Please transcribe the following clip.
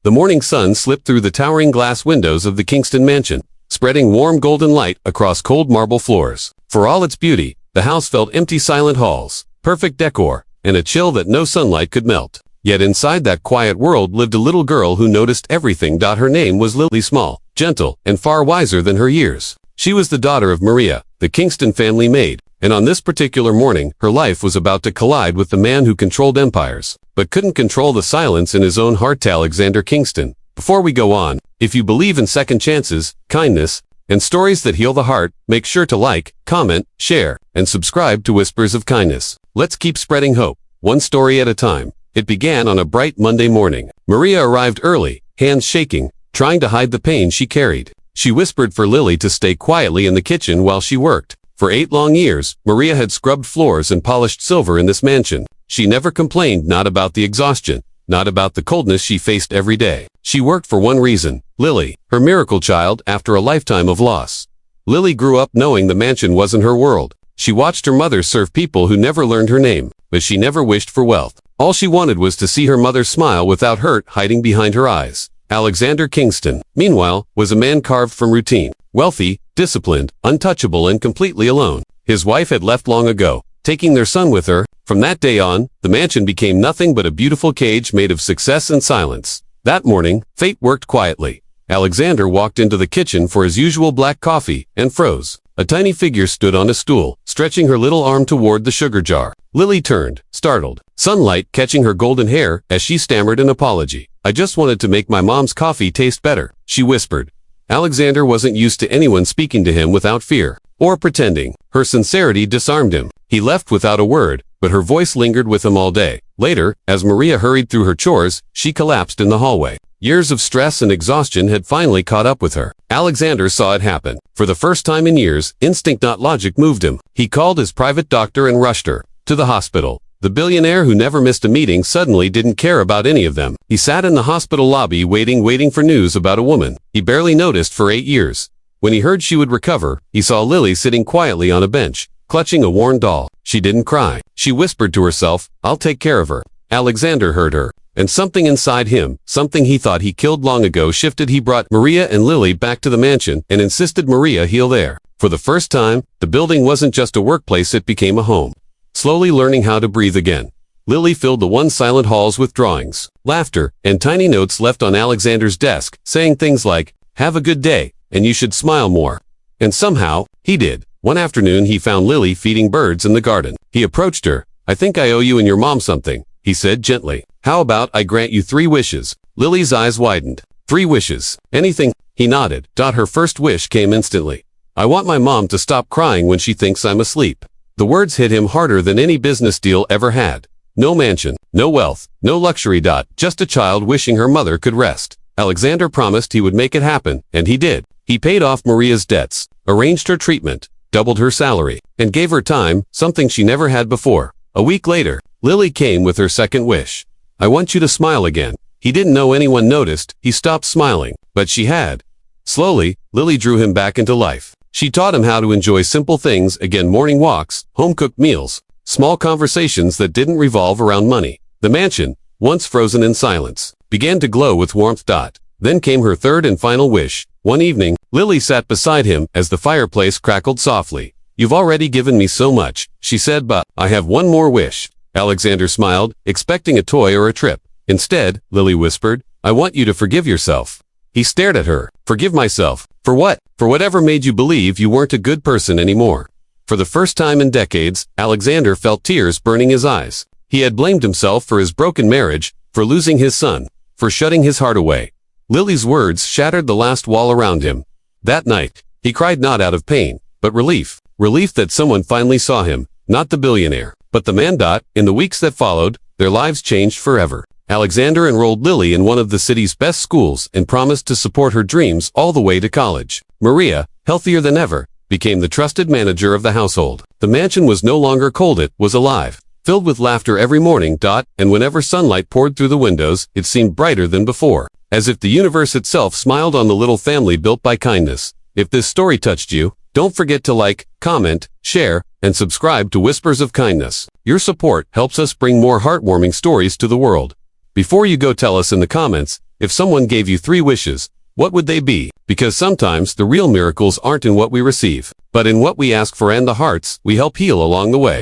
The morning sun slipped through the towering glass windows of the Kingston mansion, spreading warm golden light across cold marble floors. For all its beauty, the house felt empty, silent halls, perfect decor, and a chill that no sunlight could melt. Yet inside that quiet world lived a little girl who noticed everything. Her name was Lily, small, gentle, and far wiser than her years. She was the daughter of Maria, the Kingston family maid, and on this particular morning, her life was about to collide with the man who controlled empires, but couldn't control the silence in his own heart. Alexander Kingston. Before we go on, if you believe in second chances, kindness, and stories that heal the heart, make sure to like, comment, share, and subscribe to Whispers of Kindness. Let's keep spreading hope, one story at a time. It began on a bright Monday morning. Maria arrived early, hands shaking, trying to hide the pain she carried. She whispered for Lily to stay quietly in the kitchen while she worked. For 8 long years, Maria had scrubbed floors and polished silver in this mansion. She never complained, not about the exhaustion, not about the coldness she faced every day. She worked for one reason: Lily, her miracle child after a lifetime of loss. Lily grew up knowing the mansion wasn't her world. She watched her mother serve people who never learned her name, but she never wished for wealth. All she wanted was to see her mother smile without hurt hiding behind her eyes. Alexander Kingston, meanwhile, was a man carved from routine, wealthy, disciplined, untouchable, and completely alone. His wife had left long ago, taking their son with her. From that day on, the mansion became nothing but a beautiful cage made of success and silence. That morning, fate worked quietly. Alexander walked into the kitchen for his usual black coffee and froze. A tiny figure stood on a stool, stretching her little arm toward the sugar jar. Lily turned, startled, sunlight catching her golden hair as she stammered an apology. "I just wanted to make my mom's coffee taste better," she whispered. Alexander wasn't used to anyone speaking to him without fear or pretending. Her sincerity disarmed him. He left without a word, but her voice lingered with him all day. Later, as Maria hurried through her chores, she collapsed in the hallway. Years of stress and exhaustion had finally caught up with her. Alexander saw it happen. For the first time in years, instinct not logic moved him. He called his private doctor and rushed her to the hospital. The billionaire who never missed a meeting suddenly didn't care about any of them. He sat in the hospital lobby waiting for news about a woman he barely noticed for 8 years. When he heard she would recover, he saw Lily sitting quietly on a bench, clutching a worn doll. She didn't cry. She whispered to herself, "I'll take care of her." Alexander heard her, and something inside him, something he thought he killed long ago, shifted. He brought Maria and Lily back to the mansion and insisted Maria heal there. For the first time, the building wasn't just a workplace, it became a home. Slowly learning how to breathe again, Lily filled the one silent halls with drawings, laughter, and tiny notes left on Alexander's desk, saying things like, "Have a good day, and you should smile more." And somehow, he did. One afternoon he found Lily feeding birds in the garden. He approached her. "I think I owe you and your mom something," he said gently. "How about I grant you 3 wishes? Lily's eyes widened. 3 wishes. Anything? He nodded. Her first wish came instantly. "I want my mom to stop crying when she thinks I'm asleep." The words hit him harder than any business deal ever had. No mansion, no wealth, no luxury. Just a child wishing her mother could rest. Alexander promised he would make it happen, and he did. He paid off Maria's debts, arranged her treatment, doubled her salary, and gave her time, something she never had before. A week later, Lily came with her second wish. "I want you to smile again." He didn't know anyone noticed. He stopped smiling, but she had. Slowly, Lily drew him back into life. She taught him how to enjoy simple things again: morning walks, home-cooked meals, small conversations that didn't revolve around money. The mansion, once frozen in silence, began to glow with warmth. Then came her third and final wish. One evening, Lily sat beside him as the fireplace crackled softly. "You've already given me so much," she said, "but I have one more wish." Alexander smiled, expecting a toy or a trip. Instead, Lily whispered, "I want you to forgive yourself." He stared at her. "Forgive myself? For what?" "For whatever made you believe you weren't a good person anymore." For the first time in decades, Alexander felt tears burning his eyes. He had blamed himself for his broken marriage, for losing his son, for shutting his heart away. Lily's words shattered the last wall around him. That night, he cried not out of pain, but relief. Relief that someone finally saw him, not the billionaire, but the man. In the weeks that followed, their lives changed forever. Alexander enrolled Lily in one of the city's best schools and promised to support her dreams all the way to college. Maria, healthier than ever, became the trusted manager of the household. The mansion was no longer cold, it was alive, filled with laughter every morning. And whenever sunlight poured through the windows, it seemed brighter than before, as if the universe itself smiled on the little family built by kindness. If this story touched you, don't forget to like, comment, share, and subscribe to Whispers of Kindness. Your support helps us bring more heartwarming stories to the world. Before you go, tell us in the comments, If someone gave you 3 wishes, what would they be? Because sometimes the real miracles aren't in what we receive, but in what we ask for and the hearts we help heal along the way.